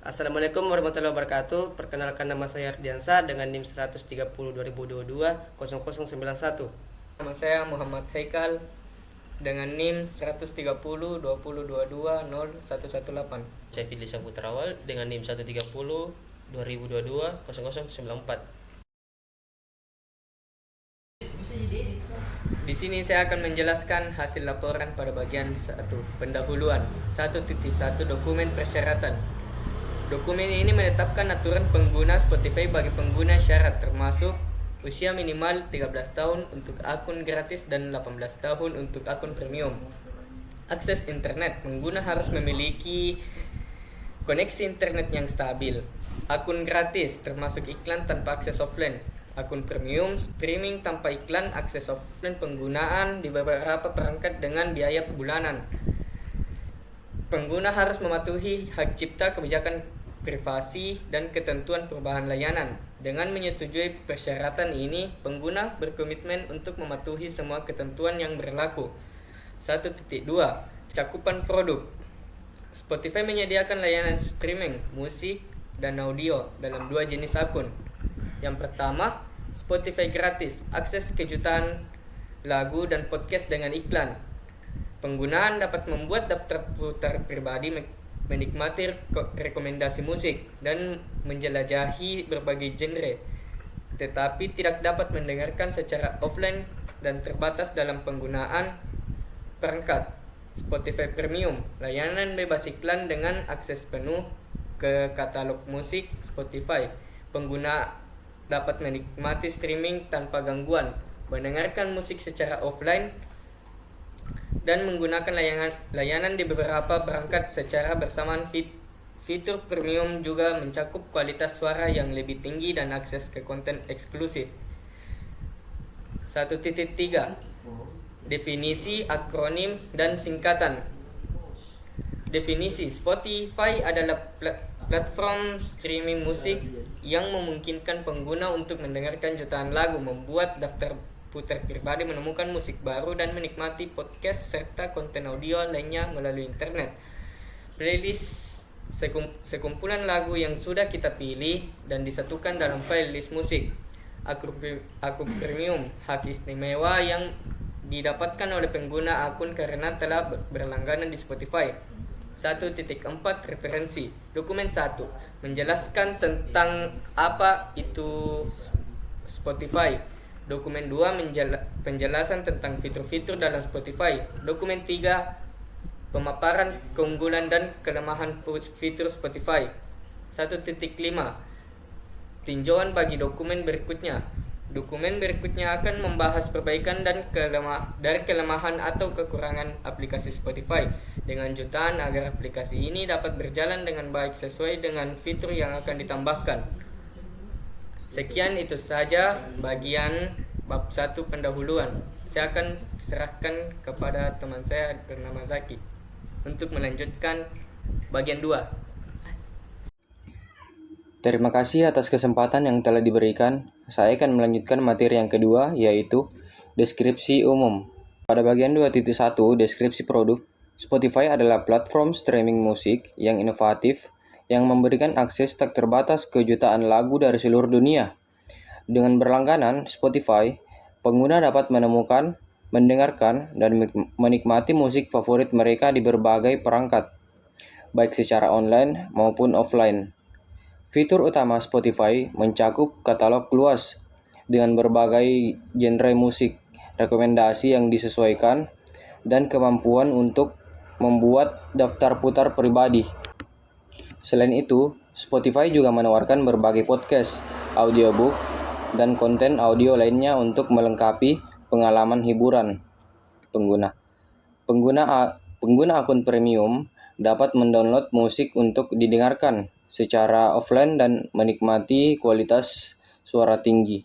Assalamualaikum warahmatullahi wabarakatuh. Perkenalkan, nama saya Ardiansa dengan NIM 130 2022 0091. Nama saya Muhammad Haikal dengan NIM 130 2022 0118. Saya Fidli Saputrawal dengan NIM 130 2022 0094. Di sini saya akan menjelaskan hasil laporan pada bagian 1. Pendahuluan 1.1 Dokumen persyaratan. Dokumen ini menetapkan aturan pengguna Spotify bagi pengguna syarat, termasuk usia minimal 13 tahun untuk akun gratis dan 18 tahun untuk akun premium. Akses internet, pengguna harus memiliki koneksi internet yang stabil. Akun gratis termasuk iklan tanpa akses offline. Akun premium, streaming tanpa iklan, akses offline, penggunaan di beberapa perangkat dengan biaya bulanan. Pengguna harus mematuhi hak cipta, kebijakan privasi, dan ketentuan perubahan layanan. Dengan menyetujui persyaratan ini, pengguna berkomitmen untuk mematuhi semua ketentuan yang berlaku. 1.2 Cakupan produk. Spotify menyediakan layanan streaming musik dan audio dalam 2 jenis akun. Yang pertama, Spotify gratis, akses kejutaan lagu dan podcast dengan iklan. Penggunaan dapat membuat daftar putar pribadi, menikmati rekomendasi musik, dan menjelajahi berbagai genre, tetapi tidak dapat mendengarkan secara offline dan terbatas dalam penggunaan perangkat. Spotify Premium, layanan bebas iklan dengan akses penuh ke katalog musik Spotify. Pengguna dapat menikmati streaming tanpa gangguan, mendengarkan musik secara offline, dan menggunakan layanan di beberapa perangkat secara bersamaan. Fitur premium juga mencakup kualitas suara yang lebih tinggi dan akses ke konten eksklusif. 1.3 Definisi, akronim, dan singkatan. Definisi: Spotify adalah platform streaming musik yang memungkinkan pengguna untuk mendengarkan jutaan lagu, membuat daftar putar pribadi, menemukan musik baru, dan menikmati podcast serta konten audio lainnya melalui internet. Playlist: sekumpulan lagu yang sudah kita pilih dan disatukan dalam playlist musik. Akun premium, hak istimewa yang didapatkan oleh pengguna akun karena telah berlangganan di Spotify. 1.4 Referensi. Dokumen 1 menjelaskan tentang apa itu Spotify. Dokumen 2 penjelasan tentang fitur-fitur dalam Spotify. Dokumen 3 pemaparan keunggulan dan kelemahan fitur Spotify. 1.5 Tinjauan bagi dokumen berikutnya. Dokumen berikutnya akan membahas perbaikan dan kelemahan atau kekurangan aplikasi Spotify dengan jutaan agar aplikasi ini dapat berjalan dengan baik sesuai dengan fitur yang akan ditambahkan. Sekian, itu saja bagian bab 1 pendahuluan. Saya akan serahkan kepada teman saya bernama Zaki untuk melanjutkan bagian 2. Terima kasih atas kesempatan yang telah diberikan. Saya akan melanjutkan materi yang kedua, yaitu deskripsi umum. Pada bagian 2.1, deskripsi produk, Spotify adalah platform streaming musik yang inovatif yang memberikan akses tak terbatas ke jutaan lagu dari seluruh dunia. Dengan berlangganan Spotify, pengguna dapat menemukan, mendengarkan, dan menikmati musik favorit mereka di berbagai perangkat, baik secara online maupun offline. Fitur utama Spotify mencakup katalog luas dengan berbagai genre musik, rekomendasi yang disesuaikan, dan kemampuan untuk membuat daftar putar pribadi. Selain itu, Spotify juga menawarkan berbagai podcast, audiobook, dan konten audio lainnya untuk melengkapi pengalaman hiburan pengguna. Pengguna akun premium dapat mendownload musik untuk didengarkan secara offline dan menikmati kualitas suara tinggi.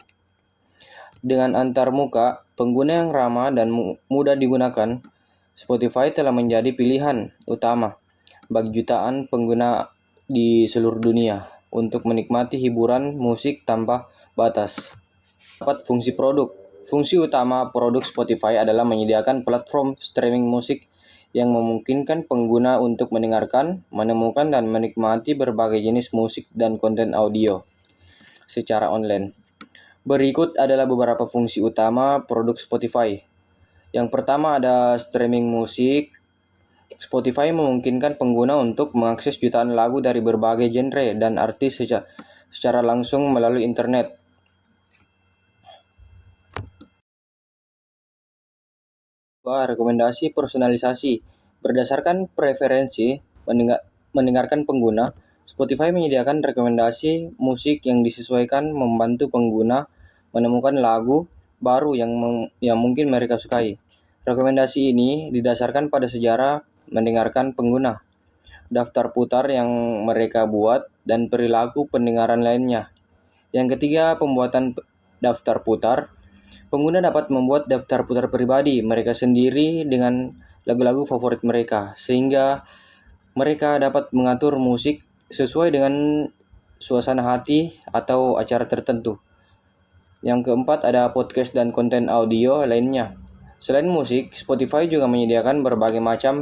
Dengan antarmuka, pengguna yang ramah dan mudah digunakan, Spotify telah menjadi pilihan utama bagi jutaan pengguna di seluruh dunia untuk menikmati hiburan musik tanpa batas. Dapat fungsi produk. Fungsi utama produk Spotify adalah menyediakan platform streaming musik yang memungkinkan pengguna untuk mendengarkan, menemukan, dan menikmati berbagai jenis musik dan konten audio secara online. Berikut adalah beberapa fungsi utama produk Spotify. Yang pertama ada streaming musik. Spotify memungkinkan pengguna untuk mengakses jutaan lagu dari berbagai genre dan artis secara langsung melalui internet. Rekomendasi personalisasi. Berdasarkan preferensi mendengarkan pengguna, Spotify menyediakan rekomendasi musik yang disesuaikan membantu pengguna menemukan lagu baru yang mungkin mereka sukai. Rekomendasi ini didasarkan pada sejarah mendengarkan pengguna, daftar putar yang mereka buat, dan perilaku pendengaran lainnya. Yang ketiga, pembuatan daftar putar. Pengguna dapat membuat daftar putar pribadi mereka sendiri dengan lagu-lagu favorit mereka, sehingga mereka dapat mengatur musik sesuai dengan suasana hati atau acara tertentu. Yang keempat ada podcast dan konten audio lainnya. Selain musik, Spotify juga menyediakan berbagai macam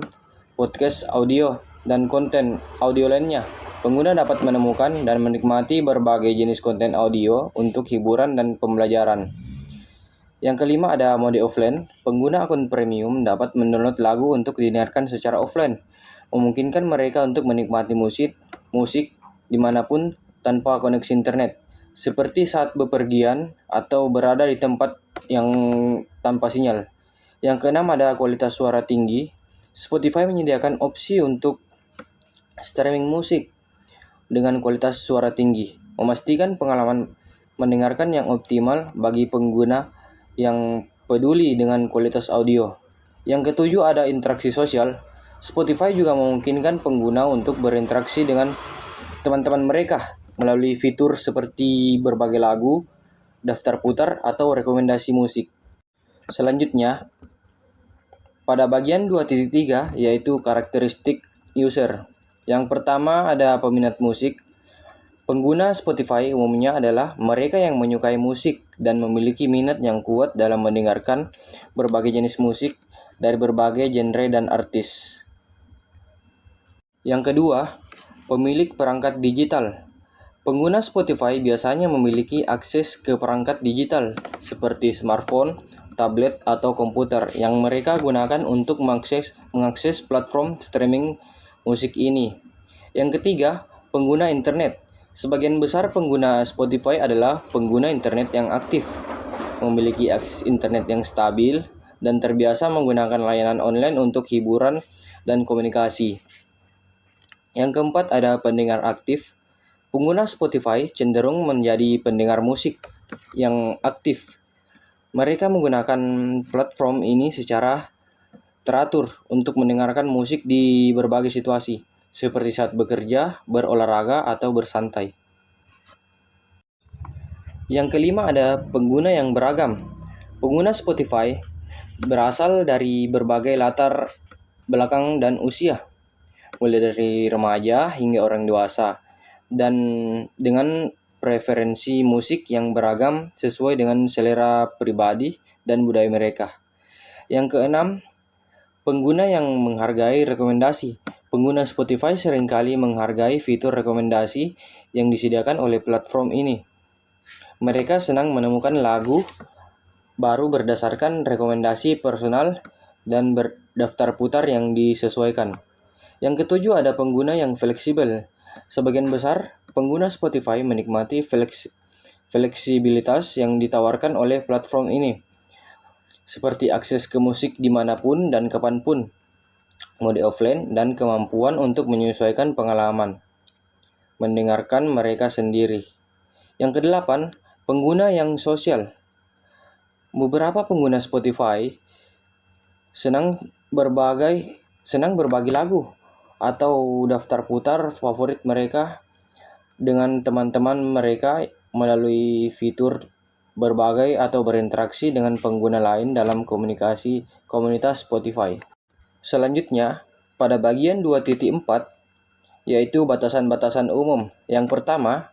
podcast audio dan konten audio lainnya. Pengguna dapat menemukan dan menikmati berbagai jenis konten audio untuk hiburan dan pembelajaran. Yang kelima ada mode offline. Pengguna akun premium dapat mendownload lagu untuk didengarkan secara offline, memungkinkan mereka untuk menikmati musik dimanapun tanpa koneksi internet, seperti saat bepergian atau berada di tempat yang tanpa sinyal. Yang keenam ada kualitas suara tinggi. Spotify menyediakan opsi untuk streaming musik dengan kualitas suara tinggi, memastikan pengalaman mendengarkan yang optimal bagi pengguna yang peduli dengan kualitas audio. Yang ketujuh ada interaksi sosial. Spotify juga memungkinkan pengguna untuk berinteraksi dengan teman-teman mereka melalui fitur seperti berbagai lagu, daftar putar, atau rekomendasi musik. Selanjutnya, pada bagian 2.3 yaitu karakteristik user. Yang pertama ada peminat musik. Pengguna Spotify umumnya adalah mereka yang menyukai musik dan memiliki minat yang kuat dalam mendengarkan berbagai jenis musik dari berbagai genre dan artis. Yang kedua, pemilik perangkat digital. Pengguna Spotify biasanya memiliki akses ke perangkat digital seperti smartphone, tablet, atau komputer yang mereka gunakan untuk mengakses platform streaming musik ini. Yang ketiga, pengguna internet. Sebagian besar pengguna Spotify adalah pengguna internet yang aktif, memiliki akses internet yang stabil, dan terbiasa menggunakan layanan online untuk hiburan dan komunikasi. Yang keempat ada pendengar aktif. Pengguna Spotify cenderung menjadi pendengar musik yang aktif. Mereka menggunakan platform ini secara teratur untuk mendengarkan musik di berbagai situasi, seperti saat bekerja, berolahraga, atau bersantai. Yang kelima ada pengguna yang beragam. Pengguna Spotify berasal dari berbagai latar belakang dan usia, mulai dari remaja hingga orang dewasa, dan dengan preferensi musik yang beragam sesuai dengan selera pribadi dan budaya mereka. Yang keenam, pengguna yang menghargai rekomendasi. Pengguna Spotify seringkali menghargai fitur rekomendasi yang disediakan oleh platform ini. Mereka senang menemukan lagu baru berdasarkan rekomendasi personal dan berdaftar putar yang disesuaikan. Yang ketujuh ada pengguna yang fleksibel. Sebagian besar pengguna Spotify menikmati fleksibilitas yang ditawarkan oleh platform ini, seperti akses ke musik dimanapun dan kapanpun, mode offline, dan kemampuan untuk menyesuaikan pengalaman mendengarkan mereka sendiri. Yang kedelapan, pengguna yang sosial. Beberapa pengguna Spotify senang berbagi lagu atau daftar putar favorit mereka dengan teman-teman mereka melalui fitur berbagai atau berinteraksi dengan pengguna lain dalam komunitas Spotify. Selanjutnya, pada bagian 2.4 yaitu batasan-batasan umum. Yang pertama,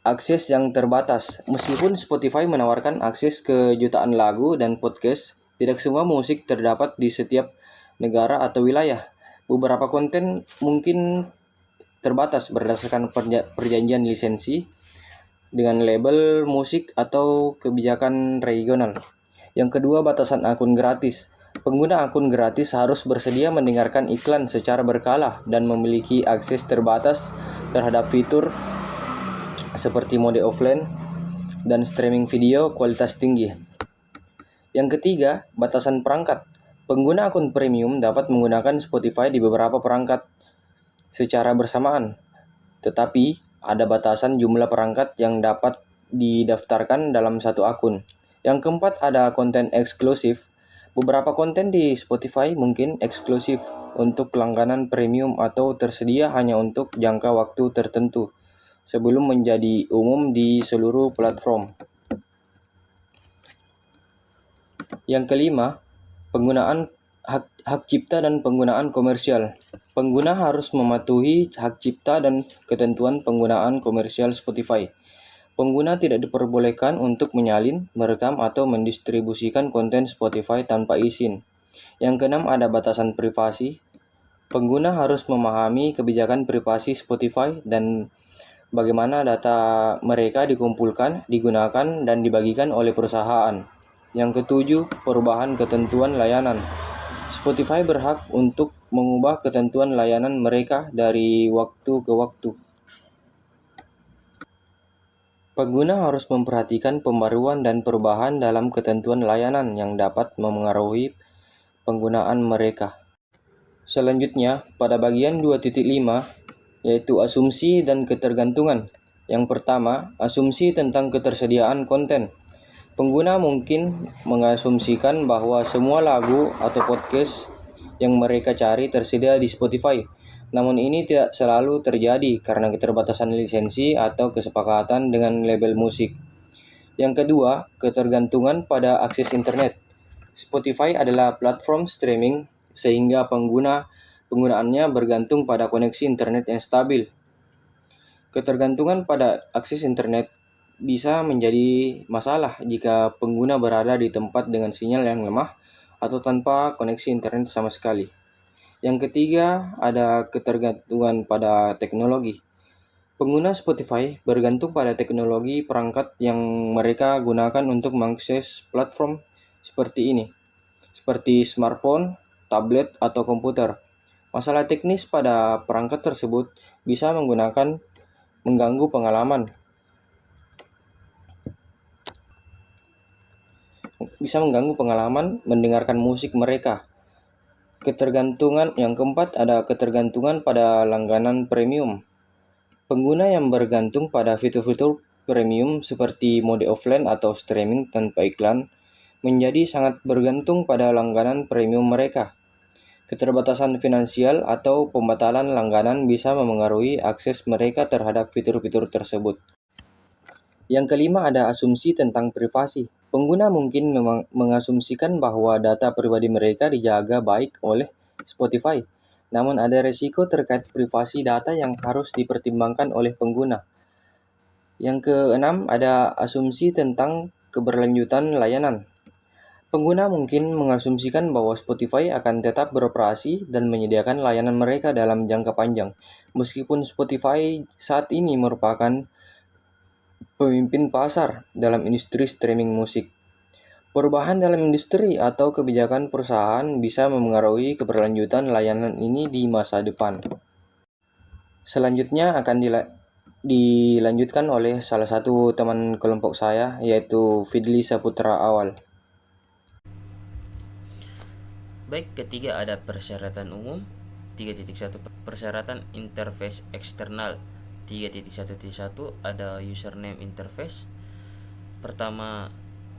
akses yang terbatas. Meskipun Spotify menawarkan akses ke jutaan lagu dan podcast, tidak semua musik terdapat di setiap negara atau wilayah. Beberapa konten mungkin terbatas berdasarkan perjanjian lisensi dengan label musik atau kebijakan regional. Yang kedua, batasan akun gratis. Pengguna akun gratis harus bersedia mendengarkan iklan secara berkala dan memiliki akses terbatas terhadap fitur seperti mode offline dan streaming video kualitas tinggi. Yang ketiga, batasan perangkat. Pengguna akun premium dapat menggunakan Spotify di beberapa perangkat secara bersamaan, tetapi ada batasan jumlah perangkat yang dapat didaftarkan dalam satu akun. Yang keempat, ada konten eksklusif. Beberapa konten di Spotify mungkin eksklusif untuk langganan premium atau tersedia hanya untuk jangka waktu tertentu sebelum menjadi umum di seluruh platform. Yang kelima, penggunaan hak cipta dan penggunaan komersial. Pengguna harus mematuhi hak cipta dan ketentuan penggunaan komersial Spotify. Pengguna tidak diperbolehkan untuk menyalin, merekam, atau mendistribusikan konten Spotify tanpa izin. Yang keenam, ada batasan privasi. Pengguna harus memahami kebijakan privasi Spotify dan bagaimana data mereka dikumpulkan, digunakan, dan dibagikan oleh perusahaan. Yang ketujuh, perubahan ketentuan layanan. Spotify berhak untuk mengubah ketentuan layanan mereka dari waktu ke waktu. Pengguna harus memperhatikan pembaruan dan perubahan dalam ketentuan layanan yang dapat memengaruhi penggunaan mereka. Selanjutnya, pada bagian 2.5, yaitu asumsi dan ketergantungan. Yang pertama, asumsi tentang ketersediaan konten. Pengguna mungkin mengasumsikan bahwa semua lagu atau podcast yang mereka cari tersedia di Spotify. Namun ini tidak selalu terjadi karena keterbatasan lisensi atau kesepakatan dengan label musik. Yang kedua, ketergantungan pada akses internet. Spotify adalah platform streaming sehingga penggunaannya bergantung pada koneksi internet yang stabil. Ketergantungan pada akses internet bisa menjadi masalah jika pengguna berada di tempat dengan sinyal yang lemah atau tanpa koneksi internet sama sekali. Yang ketiga, ada ketergantungan pada teknologi. Pengguna Spotify bergantung pada teknologi perangkat yang mereka gunakan untuk mengakses platform seperti ini, seperti smartphone, tablet, atau komputer. Masalah teknis pada perangkat tersebut bisa mengganggu pengalaman mendengarkan musik mereka. Ketergantungan yang keempat, ada ketergantungan pada langganan premium. Pengguna yang bergantung pada fitur-fitur premium seperti mode offline atau streaming tanpa iklan menjadi sangat bergantung pada langganan premium mereka. Keterbatasan finansial atau pembatalan langganan bisa memengaruhi akses mereka terhadap fitur-fitur tersebut. Yang kelima, ada asumsi tentang privasi. Pengguna mungkin mengasumsikan bahwa data pribadi mereka dijaga baik oleh Spotify. Namun ada risiko terkait privasi data yang harus dipertimbangkan oleh pengguna. Yang keenam, ada asumsi tentang keberlanjutan layanan. Pengguna mungkin mengasumsikan bahwa Spotify akan tetap beroperasi dan menyediakan layanan mereka dalam jangka panjang, meskipun Spotify saat ini merupakan pemimpin pasar dalam industri streaming musik. Perubahan dalam industri atau kebijakan perusahaan bisa memengaruhi keberlanjutan layanan ini di masa depan. Selanjutnya akan dilanjutkan oleh salah satu teman kelompok saya, yaitu Fidli Saputra Awal. Baik, ketiga ada persyaratan umum. 3.1 persyaratan interface eksternal. 3.1.1 ada username interface. Pertama,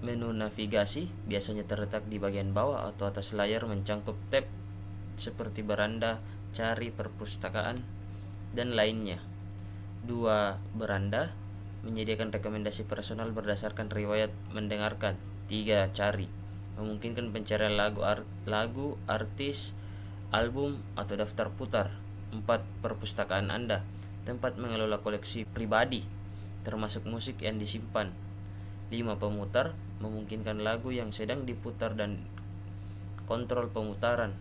menu navigasi biasanya terletak di bagian bawah atau atas layar mencangkup tab seperti beranda, cari, perpustakaan, dan lainnya. 2. Beranda menyediakan rekomendasi personal berdasarkan riwayat mendengarkan. 3. Cari memungkinkan pencarian lagu, artis, album, atau daftar putar. 4. Perpustakaan Anda, tempat mengelola koleksi pribadi, termasuk musik yang disimpan. 5. Pemutar memungkinkan lagu yang sedang diputar dan kontrol pemutaran.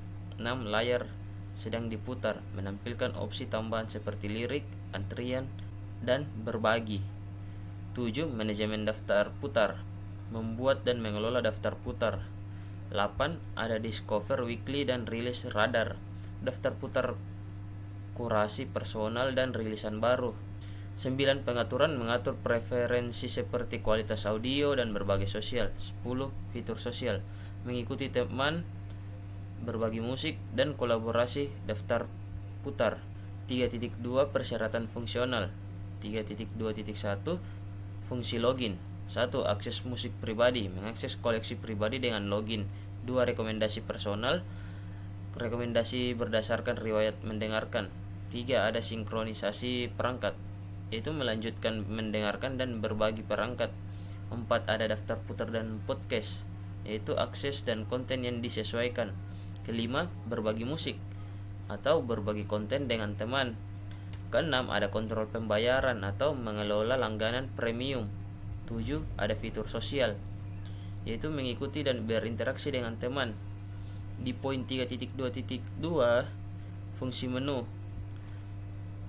6. Layar sedang diputar, menampilkan opsi tambahan seperti lirik, antrian, dan berbagi. 7. Manajemen daftar putar, membuat dan mengelola daftar putar. 8. Ada Discover Weekly dan rilis radar, daftar putar kurasi personal dan rilisan baru. 9. Pengaturan mengatur preferensi seperti kualitas audio dan berbagai sosial. 10. Fitur sosial, mengikuti teman, berbagi musik, dan kolaborasi daftar putar. 3.2 Persyaratan fungsional. 3.2.1 Fungsi login. 1. Akses musik pribadi, mengakses koleksi pribadi dengan login. 2. Rekomendasi personal, rekomendasi berdasarkan riwayat mendengarkan. 3. Ada sinkronisasi perangkat, yaitu melanjutkan mendengarkan dan berbagi perangkat. 4. Ada daftar putar dan podcast, yaitu akses dan konten yang disesuaikan. 5. Berbagi musik atau berbagi konten dengan teman. 6. Ada kontrol pembayaran atau mengelola langganan premium. 7. Ada fitur sosial, yaitu mengikuti dan berinteraksi dengan teman. Di poin 3.2.2 fungsi menu.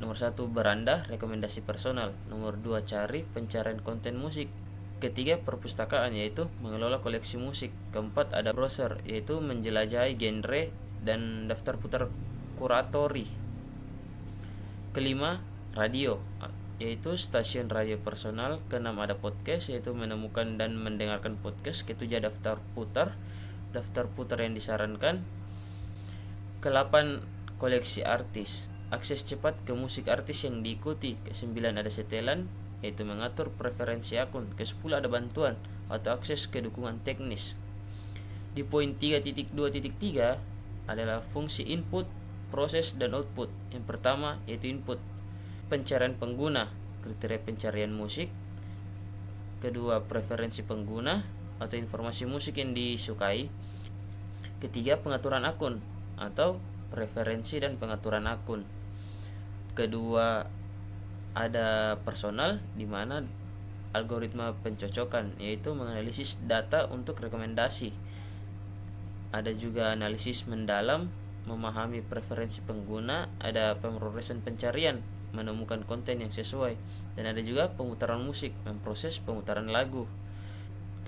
Nomor 1 beranda, rekomendasi personal. Nomor 2 cari, pencarian konten musik. Ketiga perpustakaan, yaitu mengelola koleksi musik. Keempat ada browser, yaitu menjelajahi genre dan daftar putar kuratori. Kelima radio, yaitu stasiun radio personal. Keenam ada podcast, yaitu menemukan dan mendengarkan podcast. Ketujuh daftar putar yang disarankan. Ke-8 koleksi artis, akses cepat ke musik artis yang diikuti. Ke-9 ada setelan, yaitu mengatur preferensi akun. Ke-10 ada bantuan atau akses ke dukungan teknis. Di poin 3.2.3 adalah fungsi input, proses, dan output. Yang pertama yaitu input, pencarian pengguna, kriteria pencarian musik. Kedua, preferensi pengguna atau informasi musik yang disukai. Ketiga, pengaturan akun atau preferensi dan pengaturan akun. Kedua, ada personal, di mana algoritma pencocokan, yaitu menganalisis data untuk rekomendasi. Ada juga analisis mendalam, memahami preferensi pengguna. Ada pemrosesan pencarian, menemukan konten yang sesuai. Dan ada juga pemutaran musik, memproses pemutaran lagu.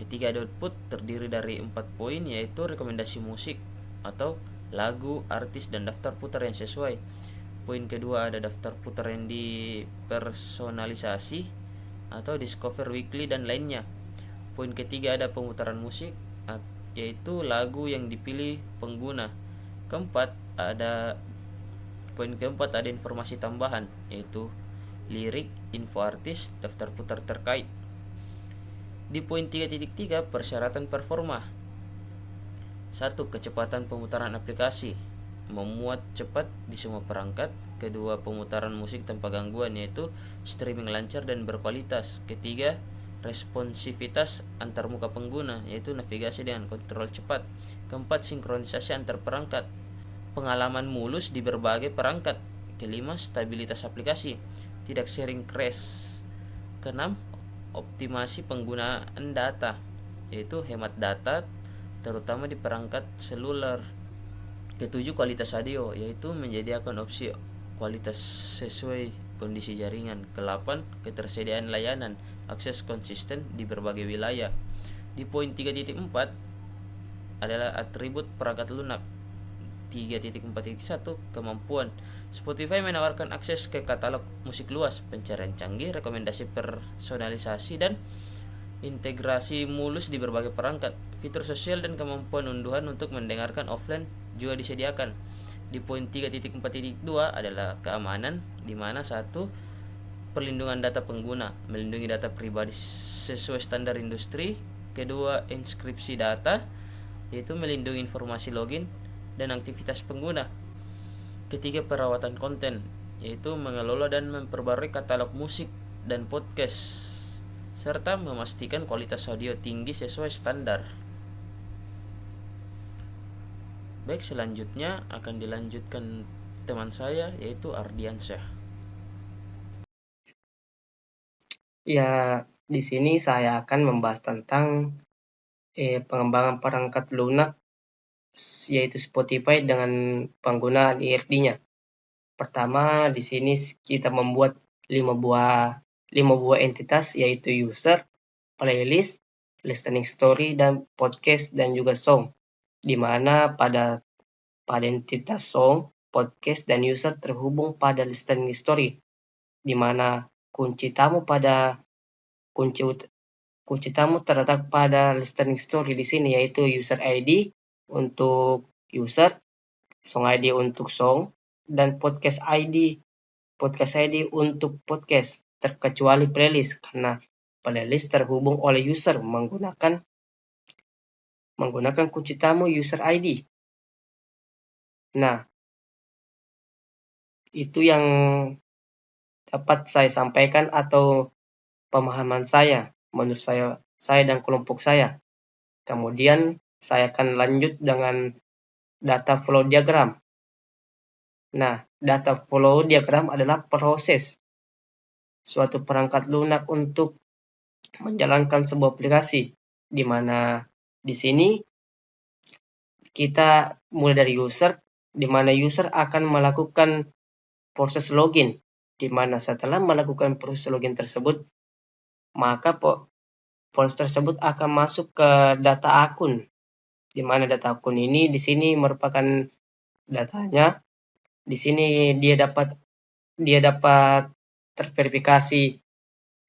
Ketiga ada output, terdiri dari 4 poin, yaitu rekomendasi musik atau lagu, artis, dan daftar putar yang sesuai. Poin kedua ada daftar putar yang dipersonalisasi atau Discover Weekly dan lainnya. Poin ketiga ada pemutaran musik, yaitu lagu yang dipilih pengguna. Poin keempat ada informasi tambahan, yaitu lirik, info artis, daftar putar terkait. Di poin 3.3 persyaratan performa. 1. Kecepatan pemutaran aplikasi, memuat cepat di semua perangkat. Kedua, pemutaran musik tanpa gangguan, yaitu streaming lancar dan berkualitas. Ketiga, responsivitas antarmuka pengguna, yaitu navigasi dengan kontrol cepat. Keempat, sinkronisasi antar perangkat, pengalaman mulus di berbagai perangkat. Kelima, stabilitas aplikasi, tidak sering crash. Keenam, optimasi penggunaan data, yaitu hemat data terutama di perangkat seluler. Ketujuh, kualitas audio, yaitu menyediakan opsi kualitas sesuai kondisi jaringan. Ke-8, ketersediaan layanan, akses konsisten di berbagai wilayah. Di poin 3.4 adalah atribut perangkat lunak. 3.4.1 kemampuan. Spotify menawarkan akses ke katalog musik luas, pencarian canggih, rekomendasi personalisasi, dan integrasi mulus di berbagai perangkat. Fitur sosial dan kemampuan unduhan untuk mendengarkan offline juga disediakan. Di poin 3.4.2 adalah keamanan, di mana 1. Perlindungan data pengguna, melindungi data pribadi sesuai standar industri. Kedua, inskripsi data, yaitu melindungi informasi login dan aktivitas pengguna. Ketiga, perawatan konten, yaitu mengelola dan memperbarui katalog musik dan podcast, serta memastikan kualitas audio tinggi sesuai standar. Baik, selanjutnya akan dilanjutkan teman saya, yaitu Ardiansyah. Ya, di sini saya akan membahas tentang pengembangan perangkat lunak yaitu Spotify dengan penggunaan IRD-nya. Pertama, di sini kita membuat 5 buah entitas, yaitu user, playlist, listening story, dan podcast, dan juga song. Di mana pada entitas song, podcast, dan user terhubung pada listening story. Di mana kunci tamu terletak pada listening story di sini, yaitu user ID untuk user, song ID untuk song, dan podcast ID untuk podcast, terkecuali playlist karena playlist terhubung oleh user menggunakan kunci tamu user ID. Nah, itu yang dapat saya sampaikan atau pemahaman saya, menurut saya dan kelompok saya. Kemudian saya akan lanjut dengan data flow diagram. Nah, data flow diagram adalah proses suatu perangkat lunak untuk menjalankan sebuah aplikasi, di mana di sini kita mulai dari user, di mana user akan melakukan proses login, di mana setelah melakukan proses login tersebut, maka proses tersebut akan masuk ke data akun, di mana data akun ini di sini merupakan datanya. Di sini dia dapat terverifikasi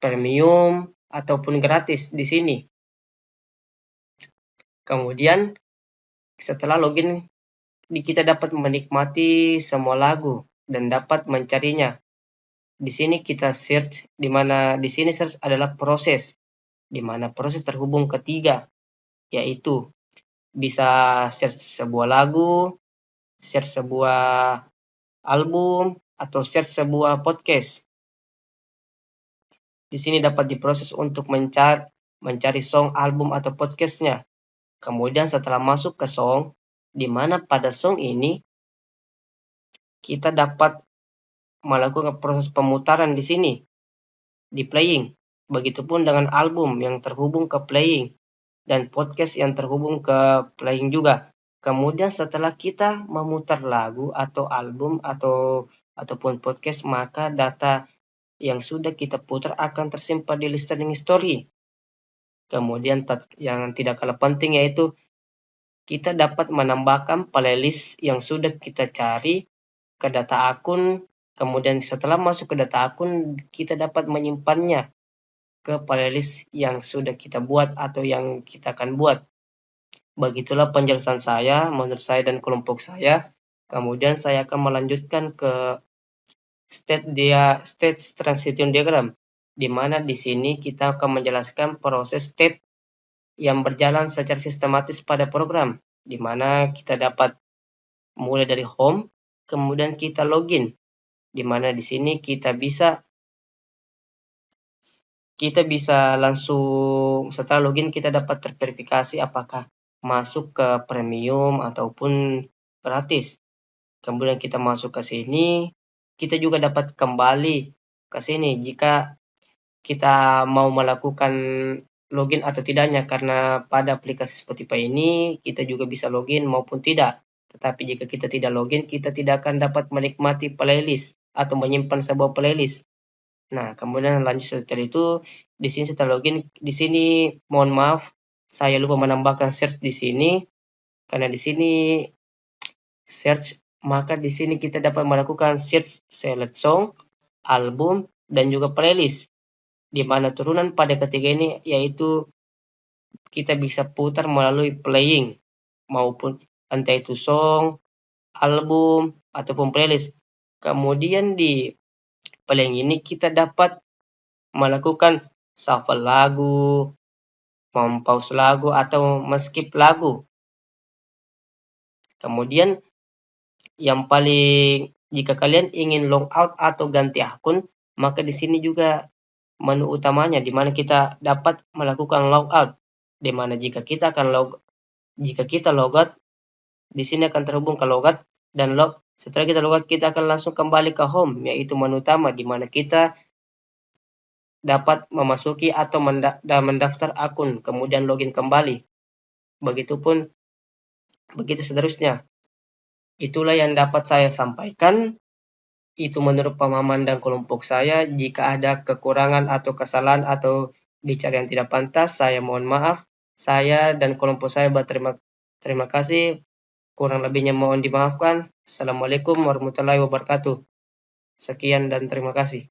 premium ataupun gratis di sini. Kemudian setelah login, kita dapat menikmati semua lagu dan dapat mencarinya. Di sini kita search, di mana di sini search adalah proses, di mana proses terhubung ketiga, yaitu bisa search sebuah lagu, search sebuah album, atau search sebuah podcast. Di sini dapat diproses untuk mencari song, album, atau podcastnya. Kemudian setelah masuk ke song, di mana pada song ini kita dapat melakukan proses pemutaran di sini, di playing. Begitupun dengan album yang terhubung ke playing, dan podcast yang terhubung ke playing juga. Kemudian setelah kita memutar lagu atau album ataupun podcast, maka data yang sudah kita putar akan tersimpan di listening story. Kemudian yang tidak kalah penting yaitu kita dapat menambahkan playlist yang sudah kita cari ke data akun. Kemudian setelah masuk ke data akun, kita dapat menyimpannya ke playlist yang sudah kita buat atau yang kita akan buat. Begitulah penjelasan saya, menurut saya dan kelompok saya. Kemudian saya akan melanjutkan ke state transition diagram, di mana di sini kita akan menjelaskan proses state yang berjalan secara sistematis pada program, di mana kita dapat mulai dari home, kemudian kita login, di mana di sini kita bisa langsung setelah login kita dapat terverifikasi apakah masuk ke premium ataupun gratis. Kemudian kita masuk ke sini, kita juga dapat kembali ke sini jika kita mau melakukan login atau tidaknya, karena pada aplikasi Spotify ini kita juga bisa login maupun tidak. Tetapi jika kita tidak login, kita tidak akan dapat menikmati playlist atau menyimpan sebuah playlist. Nah, kemudian lanjut setelah itu, di sini setelah login, di sini mohon maaf, saya lupa menambahkan search di sini, karena di sini search, maka di sini kita dapat melakukan search select song, album, dan juga playlist, di mana turunan pada ketiga ini yaitu kita bisa putar melalui playing maupun entah itu song, album, ataupun playlist. Kemudian di playing ini kita dapat melakukan shuffle lagu, mempause lagu, atau skip lagu. Kemudian yang paling, jika kalian ingin logout atau ganti akun, maka di sini juga menu utamanya, di mana kita dapat melakukan logout, di mana jika kita logout, di sini akan terhubung ke logout dan log. Setelah kita logout, kita akan langsung kembali ke home, yaitu menu utama, di mana kita dapat memasuki atau mendaftar akun, kemudian login kembali. Begitupun begitu seterusnya. Itulah yang dapat saya sampaikan. Itu menurut pemahaman dan kelompok saya. Jika ada kekurangan atau kesalahan atau bicara yang tidak pantas, saya mohon maaf. Saya dan kelompok saya terima kasih. Kurang lebihnya mohon dimaafkan. Assalamualaikum warahmatullahi wabarakatuh. Sekian dan terima kasih.